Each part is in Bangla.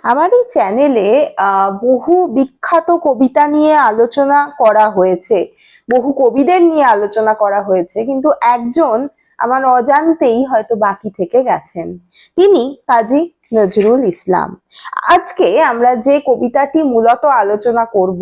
আমার এই চ্যানেলে বহু বিখ্যাত কবিতা নিয়ে আলোচনা করা হয়েছে, বহু কবিদের নিয়ে আলোচনা করা হয়েছে, কিন্তু একজন আমার অজান্তেই হয়তো বাকি থেকে গেছেন। তিনি কাজী নজরুল ইসলাম। আজকে আমরা যে কবিতাটি মূলত আলোচনা করব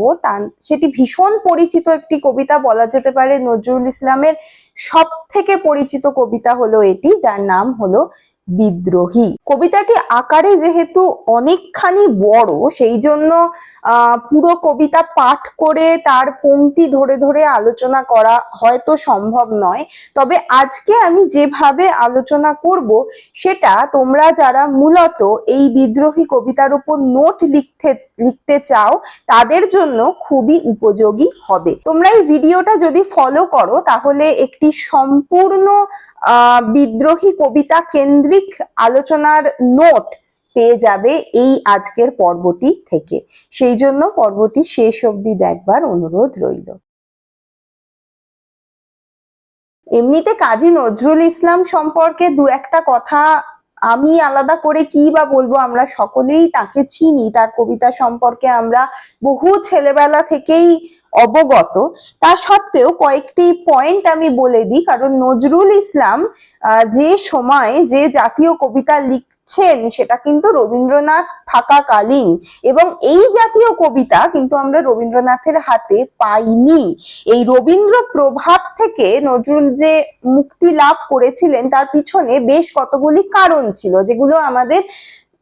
সেটি ভীষণ পরিচিত একটি কবিতা, বলা যেতে পারে নজরুল ইসলামের সব থেকে পরিচিত কবিতা হলো এটি, যার নাম হলো বিদ্রোহী। কবিতাটি আকারে যেহেতু অনেকখানি বড়, সেই জন্য পুরো কবিতা পাঠ করে তার পংক্তি ধরে ধরে আলোচনা করা হয়তো সম্ভব নয়। তবে আজকে আমি যেভাবে আলোচনা করব সেটা তোমরা যারা মূলত এই বিদ্রোহী কবিতার উপর নোট লিখতে চাও তাদের জন্য খুবই উপযোগী হবে। তোমরা এই ভিডিওটা যদি ফলো করো তাহলে একটি সম্পূর্ণ বিদ্রোহী কবিতা কেন্দ্রিক আলোচনার নোট পেয়ে যাবে এই আজকের পর্বটি থেকে। সেই জন্য পর্বটি শেষ অবধি দেখবার অনুরোধ রইল। এমনিতে কাজী নজরুল ইসলাম সম্পর্কে দু একটা কথা আমি আলাদা করে কি বা বলবো, আমরা সকলেই তাকে চিনি, তার কবিতা সম্পর্কে আমরা বহু ছেলেবেলা থেকেই অবগত। তা সত্ত্বেও কয়েকটি পয়েন্ট আমি বলে দিই, কারণ নজরুল ইসলাম যে সময় যে জাতীয় কবিতা লিখছেন সেটা কিন্তু রবীন্দ্রনাথ থাকাকালীন, এবং এই জাতীয় কবিতা কিন্তু আমরা রবীন্দ্রনাথের হাতে পাইনি। এই রবীন্দ্র প্রভাব থেকে নজরুল যে মুক্তি লাভ করেছিলেন তার পিছনে বেশ কতগুলি কারণ ছিল, যেগুলো আমাদের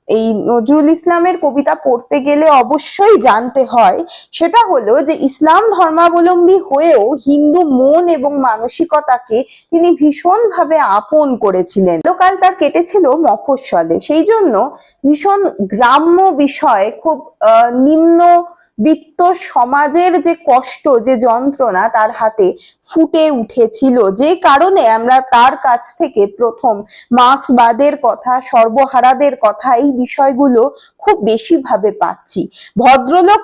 এই নজরুল ইসলামের কবিতা পড়তে গেলে অবশ্যই জানতে হয়। সেটা হলো যে ইসলাম ধর্মাবলম্বী হয়েও হিন্দু মন এবং মানসিকতাকে তিনি ভীষণভাবে আপন করেছিলেন। কাল তার কেটেছিল মফস্বলে, সেই জন্য ভীষণ গ্রাম্য বিষয়, খুব নিম্ন বিত্ত সমাজের যে কষ্ট, যে যন্ত্রণা তার হাতে ফুটে উঠেছিল, যে কারণে আমরা তার কাছ থেকে প্রথম মার্ক্সবাদের কথা, সর্বহারাদের কথা, এই বিষয়গুলো খুব বেশি ভাবে পাচ্ছি। ভদ্রলোক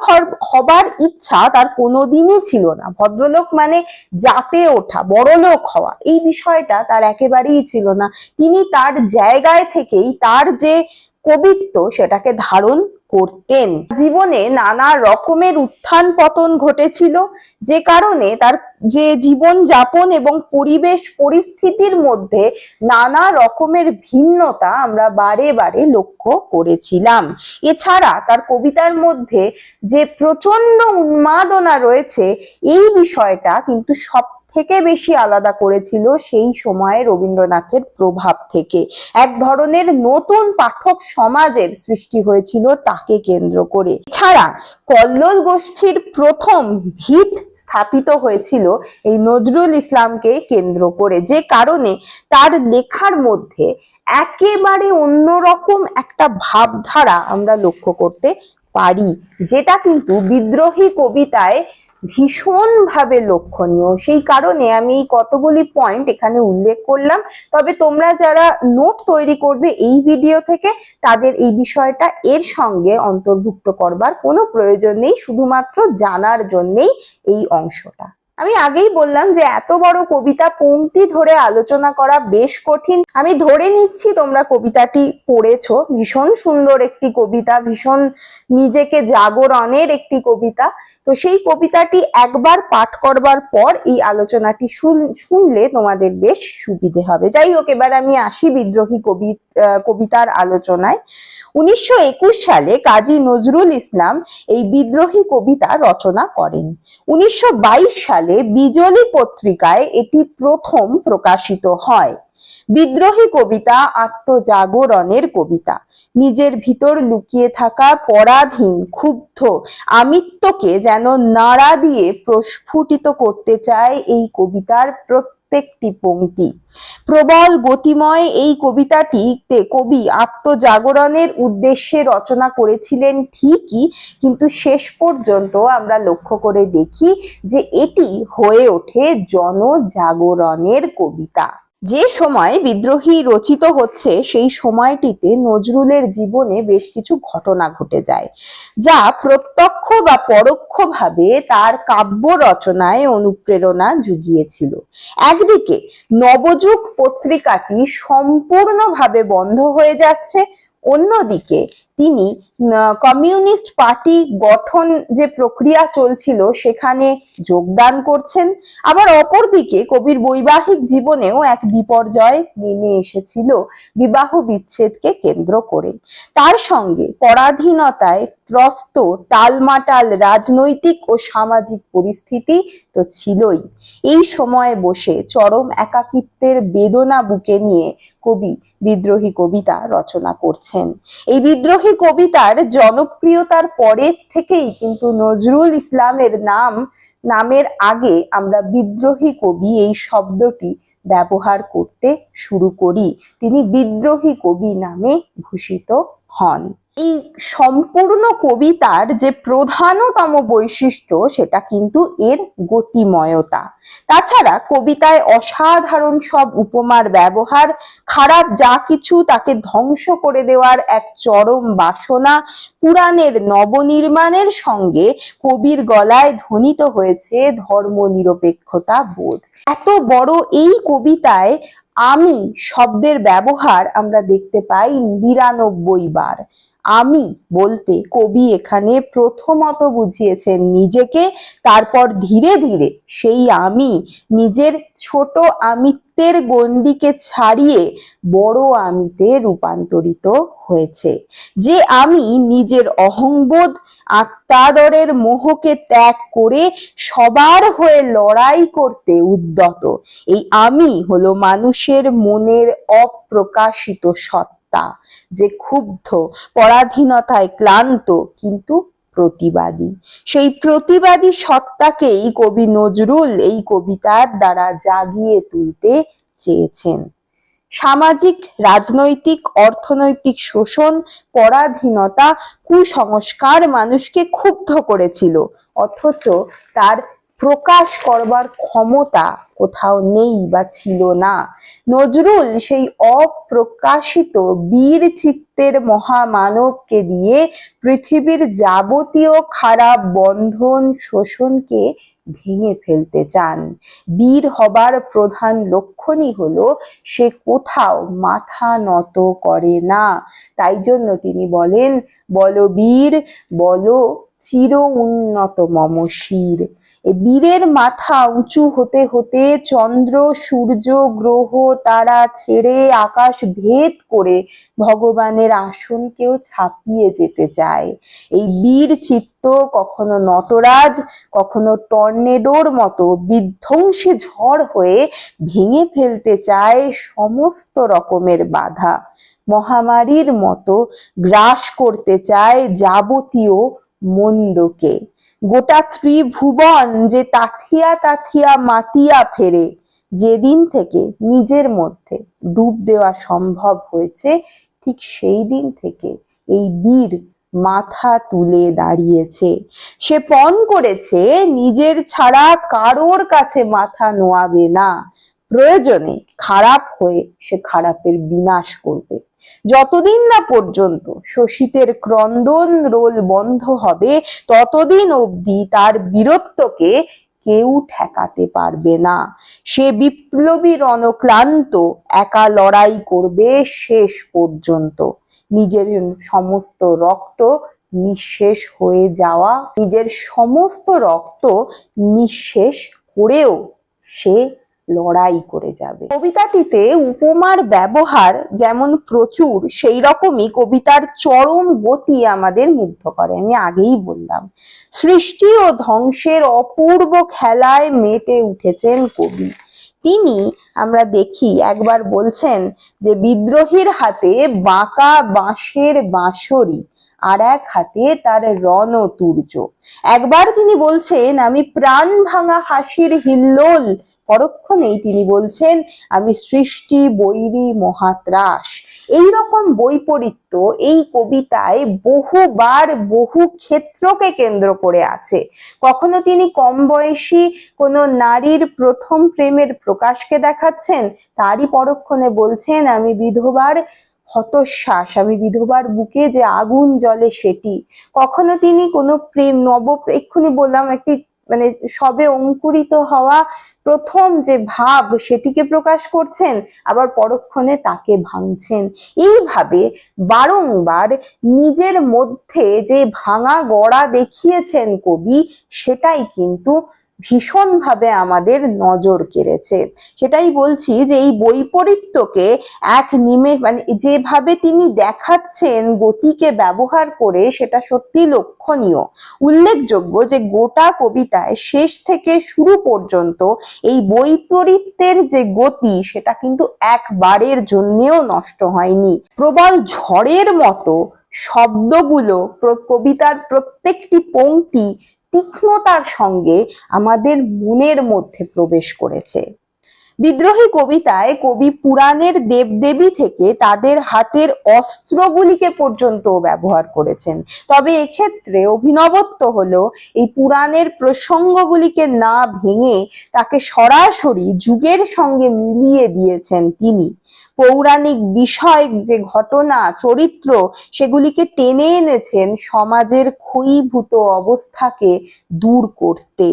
হবার ইচ্ছা তার কোনোদিনই ছিল না। ভদ্রলোক মানে জাতে ওঠা, বড়লোক হওয়া, এই বিষয়টা তার একেবারেই ছিল না। তিনি তার জায়গায় থেকেই তার যে কবিত্ব সেটাকে ধারণ করতেন। জীবনে নানা রকমের উত্থান পতন ঘটেছিল, যে কারণে তার যে জীবন যাপন এবং পরিবেশ পরিস্থিতির মধ্যে নানা রকমের ভিন্নতা আমরা বারে বারে লক্ষ্য করেছিলাম। এছাড়া তার কবিতার মধ্যে যে প্রচন্ড উন্মাদনা রয়েছে, এই বিষয়টা কিন্তু সব থেকে বেশি আলাদা করেছিল সেই সময়ে রবীন্দ্রনাথের প্রভাব থেকে। এক ধরনের নতুন পাঠক সমাজের সৃষ্টি হয়েছিল তাকে কেন্দ্র করে। এছাড়া কল্লোল গোষ্ঠীর প্রথম ভিত স্থাপিত হয়েছিল এই নজরুল ইসলামকে কেন্দ্র করে, যে কারণে তার লেখার মধ্যে একেবারে অন্যরকম একটা ভাবধারা আমরা লক্ষ্য করতে পারি, যেটা কিন্তু বিদ্রোহী কবিতায় ভীষণ ভাবে লক্ষণীয়। সেই কারণে আমি কতগুলি পয়েন্ট এখানে উল্লেখ করলাম। তবে তোমরা যারা নোট তৈরি করবে এই ভিডিও থেকে, তাদের এই বিষয়টা এর সঙ্গে অন্তর্ভুক্ত করবার কোনো প্রয়োজন নেই, শুধুমাত্র জানার জন্যই এই অংশটা। আমি আগেই বললাম যে এত বড় কবিতা পংক্তি ধরে আলোচনা করা বেশ কঠিন। আমি ধরে নিচ্ছি তোমরা কবিতাটি পড়েছো। ভীষণ সুন্দর একটি কবিতা, ভীষণ নিজেকে জাগরণের একটি কবিতা। তো সেই কবিতাটি একবার পাঠ করবার পর এই আলোচনাটি শুনলে তোমাদের বেশ সুবিধে হবে। যাই হোক, এবার আমি আসি বিদ্রোহী কবিতার আলোচনায়। 1921 সালে কাজী নজরুল ইসলাম এই বিদ্রোহী কবিতা রচনা করেন। 1922 সালে বিজলি পত্রিকায় এটি প্রথম প্রকাশিত হয়। বিদ্রোহী কবিতা আত্মজাগরণের কবিতা। নিজের ভিতর লুকিয়ে থাকা পরাধীন ক্ষুব্ধ আমিত্বকে যেন নাড়া দিয়ে প্রস্ফুটিত করতে চায় এই কবিতার প্রত্যেকটি পংক্তি। প্রবল গতিময় এই কবিতাটিতে কবি আত্মজাগরণের উদ্দেশ্যে রচনা করেছিলেন ঠিকই, কিন্তু শেষ পর্যন্ত আমরা লক্ষ্য করে দেখি যে এটি হয়ে ওঠে জনজাগরণের কবিতা। যে সময় বিদ্রোহী রচিত হচ্ছে সেই সময়টিতে নজরুলের জীবনে বেশ কিছু ঘটনা ঘটে যায়, যা প্রত্যক্ষ বা পরোক্ষভাবে তার কাব্য রচনায় অনুপ্রেরণা জুগিয়েছিল। একদিকে নবযুগ পত্রিকাটি সম্পূর্ণভাবে বন্ধ হয়ে যাচ্ছে, অন্যদিকে তিনি কমিউনিস্ট পার্টি গঠন যে প্রক্রিয়া চলছিল সেখানে যোগদান করছেন। আবার অপরদিকে কবির বৈবাহিক জীবনেও এক বিপর্যয় নেমে এসেছিল বিবাহ বিচ্ছেদকে কেন্দ্র করে। তার সঙ্গে পরাধীনতায় ত্রস্ত টালমাটাল রাজনৈতিক ও সামাজিক পরিস্থিতি তো ছিলই। এই সময়ে বসে চরম একাকিত্বের বেদনা বুকে নিয়ে কবি বিদ্রোহী কবিতা রচনা করছেন। এই বিদ্রোহী কবিতার জনপ্রিয়তার পরের থেকেই কিন্তু নজরুল ইসলামের নামের আগে আমরা বিদ্রোহী কবি এই শব্দটি ব্যবহার করতে শুরু করি। তিনি বিদ্রোহী কবি নামে ভূষিত হন। এই সম্পূর্ণ কবিতার যে প্রধানতম বৈশিষ্ট্য সেটা কিন্তু এর গতিময়তা। তাছাড়া কবিতায় অসাধারণ সব উপমার ব্যবহার, খারাপ যা কিছু তাকে ধ্বংস করে দেওয়ার এক চরম বাসনা, পুরাণের নবনির্মাণের সঙ্গে কবির গলায় ধ্বনিত হয়েছে ধর্মনিরপেক্ষতা বোধ। এত বড় এই কবিতায় আমি শব্দের ব্যবহার আমরা দেখতে পাই ৯৯ বার। আমি বলতে কবি এখানে প্রথমত বুঝিয়েছেন নিজেকে, তারপর ধীরে ধীরে সেই আমি নিজের ছোট আমিত্বের গণ্ডিকে ছাড়িয়ে বড় আমিতে রূপান্তরিত হয়েছে। যে আমি নিজের অহংবোধ আত্মাদরের মোহকে ত্যাগ করে সবার হয়ে লড়াই করতে উদ্যত। এই আমি হলো মানুষের মনের অপ্রকাশিত সত্তা, যে ক্ষুব্ধ, পরাধীনতায় ক্লান্ত কিন্তু প্রতিবাদী। সেই প্রতিবাদী সত্তাকেই কবি নজরুল এই কবিতার দ্বারা জাগিয়ে তুলতে চেয়েছেন। সামাজিক, রাজনৈতিক, অর্থনৈতিক শোষণ, পরাধীনতা, কুসংস্কার মানুষকে ক্ষুব্ধ করেছিল, অথচ তার প্রকাশ করবার ক্ষমতা কোথাও নেই বা ছিল না। নজরুল সেই অপ্রকাশিত বীর চিত্তের মহামানবকে দিয়ে পৃথিবীর যাবতীয় খারাপ বন্ধন, শোষণকে ভেঙে ফেলতে চান। বীর হবার প্রধান লক্ষণই হলো সে কোথাও মাথা নত করে না। তাই জন্য তিনি বলেন, বলো বীর বলো চির উন্নত মম শির। বীরের মাথা উঁচু হতে হতে চন্দ্র, সূর্য, গ্রহ, তারা ছেড়ে আকাশ ভেদ করে ভগবানের আসনকেও ছাপিয়ে যেতে চায়। এই বীর চিত্ত কখনো নটরাজ, কখনো টর্নেডোর মতো বিধ্বংসী ঝড় হয়ে ভেঙে ফেলতে চায় সমস্ত রকমের বাধা। মহামারীর মতো গ্রাস করতে চায় যাবতীয় মন্দকে। গোটা ত্রিভুবন যে তাথিয়া তাথিয়া মাতিয়া ফেরে, যেদিন থেকে নিজের মধ্যে ডুব দেওয়া সম্ভব হয়েছে, ঠিক সেই দিন থেকে এই বীর মাথা তুলে দাঁড়িয়েছে। সে পণ করেছে নিজের ছাড়া কারোর কাছে মাথা নোয়াবে না। প্রয়োজনে খারাপ হয়ে সে খারাপের বিনাশ করবে। যতদিন না পর্যন্ত শোষিতের ক্রন্দন রোল বন্ধ হবে, ততদিন অবধি তার বীরত্বকে কেউ ঠেকাতে পারবে না। সে বিপ্লবী রণক্লান্ত একা লড়াই করবে শেষ পর্যন্ত। নিজের সমস্ত রক্ত নিঃশেষ হয়ে যাওয়া, নিজের সমস্ত রক্ত নিঃশেষ করেও সে লড়াই করে যাবে। কবিতাটিতে উপমার ব্যবহার যেমন প্রচুর, সেই রকমই কবিতার চরম গতি আমাদের মুগ্ধ করে। আমি আগেই বললাম, সৃষ্টি ও ধ্বংসের অপূর্ব খেলায় মেতে উঠেছেন কবি। তিনি আমরা দেখি একবার বলছেন যে বিদ্রোহীর হাতে বাঁকা বাঁশের বাঁশরি, আর এক হাতে তার রণতুর্য। একবার তিনি বলছেন আমি প্রাণ ভাঙা হাসির হিল্লোল, পরক্ষণেই তিনি বলছেন আমি সৃষ্টি বৈরী মহাত্রাস। এইরকম বৈপরীত্য এই কবিতায় বহুবার বহু ক্ষেত্রকে কেন্দ্র করে আছে। কখনো তিনি কম বয়সী কোনো নারীর প্রথম প্রেমের প্রকাশকে দেখাচ্ছেন, তারই পরক্ষণে বলছেন আমি বিধবার হতশ্বাস, আমি বিধবার বুকে যে আগুন জ্বলে সেটি। কখনো তিনি কোনো প্রেম এক্ষুনি বললাম একটি মানে সবে অঙ্কুরিত হওয়া প্রথম যে ভাব সেটিকে প্রকাশ করছেন, আবার পরক্ষণে তাকে ভাঙছেন। এইভাবে বারংবার নিজের মধ্যে যে ভাঙা গড়া দেখিয়েছেন কবি, সেটাই কিন্তু ভীষণভাবে আমাদের নজর কেড়েছে। সেটাই বলছি যে এই বৈপরীত্যকে এক মানে যেভাবে তিনি দেখাচ্ছেন গতিকে ব্যবহার করে, সেটা সত্যি লক্ষণীয়। উল্লেখযোগ্য যে গোটা কবিতায় শেষ থেকে শুরু পর্যন্ত এই বৈপরীত্যের যে গতি, সেটা কিন্তু একবারের জন্যেও নষ্ট হয়নি। প্রবল ঝড়ের মতো শব্দগুলো কবিতার প্রত্যেকটি পংক্তি তীক্ষ্ণতার সঙ্গে আমাদের মনের মধ্যে প্রবেশ করেছে। বিদ্রোহী কবিতায় কবি পুরাণের দেবদেবী থেকে তাদের হাতের অস্ত্রগুলিকে পর্যন্ত ব্যবহার করেছেন। তবে এক্ষেত্রে অভিনবত্ব হলো এই পুরাণের প্রসঙ্গগুলিকে না ভেঙে তাকে সরাসরি যুগের সঙ্গে মিলিয়ে দিয়েছেন তিনি। পৌরাণিক বিষয় যে ঘটনা চরিত্র, সেগুলিকে টেনে এনেছেন সমাজের ক্ষয়ীভূত অবস্থাকে দূর করতে।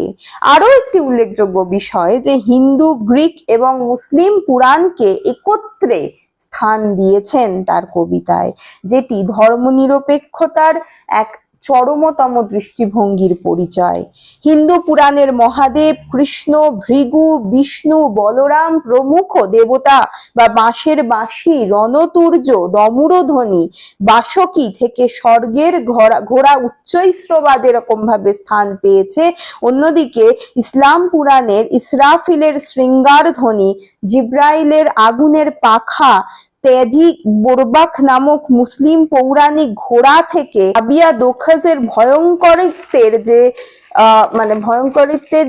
আরো একটি উল্লেখযোগ্য বিষয় যে হিন্দু, গ্রিক এবং মুসলিম পুরাণকে একত্রে স্থান দিয়েছেন তার কবিতায়, যেটি ধর্মনিরপেক্ষতার এক চরমতম দৃষ্টিভঙ্গির পরিচয়। হিন্দু পুরাণের মহাদেব, কৃষ্ণ, ভৃগু, বিষ্ণু, বলরাম প্রমুখ দেবতা বা বাঁশের বাঁশি, রণতুর্য, ডমরুধ্বনি, বাসকী থেকে স্বর্গের ঘোড়া উচ্চৈশ্রবা যেরকম ভাবে স্থান পেয়েছে, অন্যদিকে ইসলাম পুরাণের ইসরাফিলের শৃঙ্গার ধ্বনি, জিব্রাইলের আগুনের পাখা, তেজি বোরবাক নামক মুসলিম পৌরাণিক ঘোড়া থেকে আবিয়া দোখাজের ভয়ঙ্করিত্বের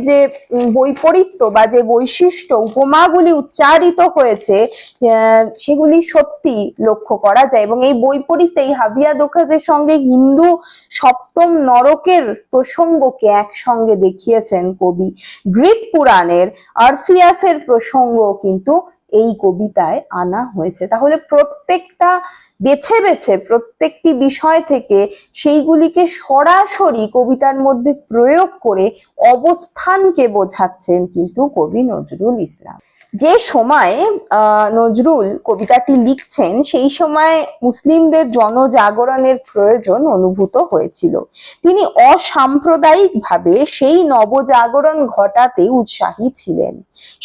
যে বৈপরীত্য বা যে বৈশিষ্ট্য উপমাগুলি উচ্চারিত হয়েছে, সেগুলি সত্যি লক্ষ্য করা যায়। এবং এই বৈপরীত্যে হাবিয়া দোখাজের সঙ্গে হিন্দু সপ্তম নরকের প্রসঙ্গকে একসঙ্গে দেখিয়েছেন কবি। গ্রিক পুরাণের অরফিয়াসের প্রসঙ্গ কিন্তু এই কবিতায় আনা হয়েছে। তাহলে প্রত্যেকটা বেছে বেছে প্রত্যেকটি বিষয় থেকে সেইগুলিকে সরাসরি কবিতার মধ্যে প্রয়োগ করে অবস্থানকে বোঝাচ্ছেন কিন্তু কবি নজরুল ইসলাম। যে সময়ে নজরুল কবিতাটি লিখছেন, সেই সময় মুসলিমদের জনজাগরণের প্রয়োজন অনুভূত হয়েছিল। তিনি অসাম্প্রদায়িকভাবে সেই নবজাগরণ ঘটাতে উৎসাহী ছিলেন।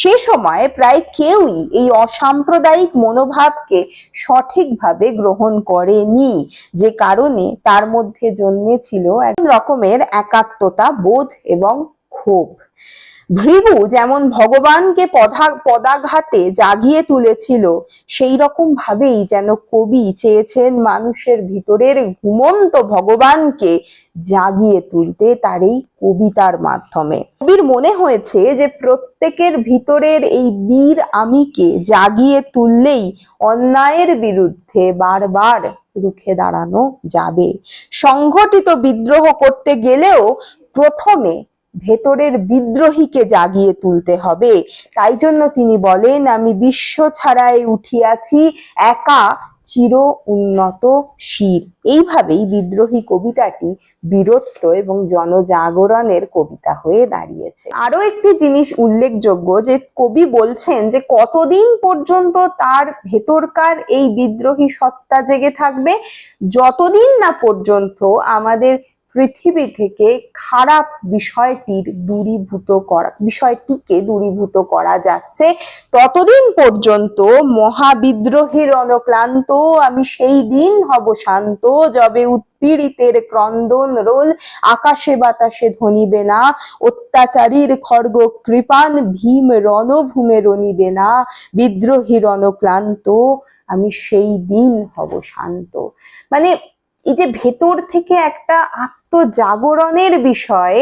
সে সময় প্রায় কেউই এই অসাম্প্রদায়িক মনোভাবকে সঠিকভাবে গ্রহণ করেনি, যে কারণে তার মধ্যে জন্মেছিল এক রকমের একাত্মতা বোধ এবং ক্ষোভ। ভৃগু যেমন ভগবানকে পদাঘাতে জাগিয়ে তুলেছিল, সেই রকম ভাবেই যেন কবি চেয়েছেন মানুষের ভিতরের ঘুমন্ত ভগবানকে জাগিয়ে তুলতে তার এই কবিতার মাধ্যমে। কবির মনে হয়েছে যে প্রত্যেকের ভিতরের এই বীর আমিকে জাগিয়ে তুললেই অন্যায়ের বিরুদ্ধে বারবার রুখে দাঁড়ানো যাবে। সংগঠিত বিদ্রোহ করতে গেলেও প্রথমে ভেতরের বিদ্রোহীকে জাগিয়ে তুলতে হবে। তাই জন্য তিনি বলেন, আমি বিশ্ব ছাড়াই উঠিয়াছি একা চির উন্নত শির। এইভাবেই বিদ্রোহী কবিতাটি বীরত্ব এবং জনজাগরণের কবিতা হয়ে দাঁড়িয়েছে। আরো একটি জিনিস উল্লেখযোগ্য যে কবি বলছেন যে কতদিন পর্যন্ত তার ভেতরকার এই বিদ্রোহী সত্তা জেগে থাকবে, যতদিন না পর্যন্ত আমাদের পৃথিবী থেকে খারাপ বিষয়টিকে দূরীভূত করা যাচ্ছে, ততদিন পর্যন্ত মহাবিদ্রোহীর অনক্লান্ত আমি সেই দিন হব শান্ত, যবে উৎপীড়িতের ক্রন্দন রোল আকাশে বাতাসে ধ্বনিবে না, অত্যাচারীর খড়গ কৃপান ভীম রণভূমে রণিবে না, বিদ্রোহীর অনক্লান্ত আমি সেই দিন হব শান্ত। মানে এই যে ভেতর থেকে একটা আত্মজাগরণের বিষয়,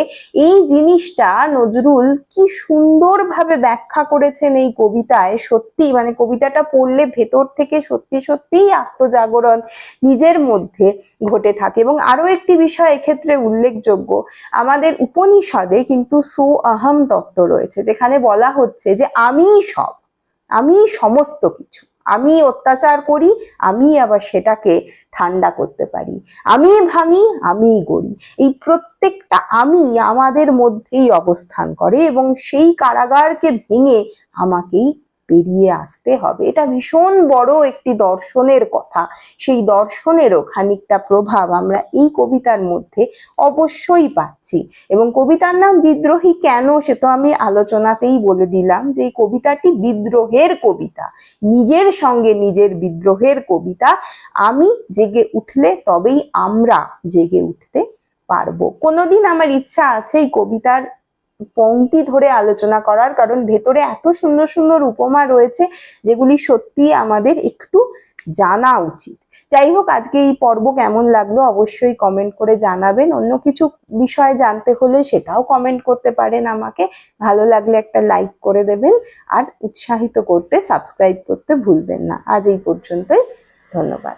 এই জিনিসটা নজরুল কি সুন্দরভাবে ব্যাখ্যা করেছেন এই কবিতায়। সত্যি মানে কবিতাটা পড়লে ভেতর থেকে সত্যি সত্যিই আত্মজাগরণ নিজের মধ্যে ঘটে থাকে। এবং আরো একটি বিষয় এক্ষেত্রে উল্লেখযোগ্য, আমাদের উপনিষদে কিন্তু সো অহম তত্ত্ব রয়েছে, যেখানে বলা হচ্ছে যে আমি সমস্ত কিছু, আমি অত্যাচার করি, আমি আবার সেটাকে ঠান্ডা করতে পারি, আমি ভাঙি, আমি গড়ি, এই প্রত্যেকটা আমি আমাদের মধ্যেই অবস্থান করে এবং সেই কারাগারকে ভেঙে আমাকেই বেরিয়ে আসতে হবে। এটা ভীষণ বড় একটি দর্শনের কথা। সেই দর্শনেরও খানিকটা প্রভাব আমরা এই কবিতার মধ্যে অবশ্যই পাচ্ছি। এবং কবিতার নাম বিদ্রোহী কেন, সে তো আমি আলোচনাতেই বলে দিলাম যে এই কবিতাটি বিদ্রোহের কবিতা, নিজের সঙ্গে নিজের বিদ্রোহের কবিতা। আমি জেগে উঠলে তবেই আমরা জেগে উঠতে পারবো। কোনোদিন আমার ইচ্ছা আছে এই কবিতার পংক্তি ধরে আলোচনা করার, কারণ ভেতরে এত সুন্দর সুন্দর উপমা রয়েছে যেগুলি সত্যি আমাদের একটু জানা উচিত। যাই হোক, আজকে এই পর্ব কেমন লাগলো অবশ্যই কমেন্ট করে জানাবেন। অন্য কিছু বিষয়ে জানতে হলে সেটাও কমেন্ট করতে পারেন আমাকে। ভালো লাগলে একটা লাইক করে দেবেন, আর উৎসাহিত করতে সাবস্ক্রাইব করতে ভুলবেন না। আজ এই পর্যন্তই, ধন্যবাদ।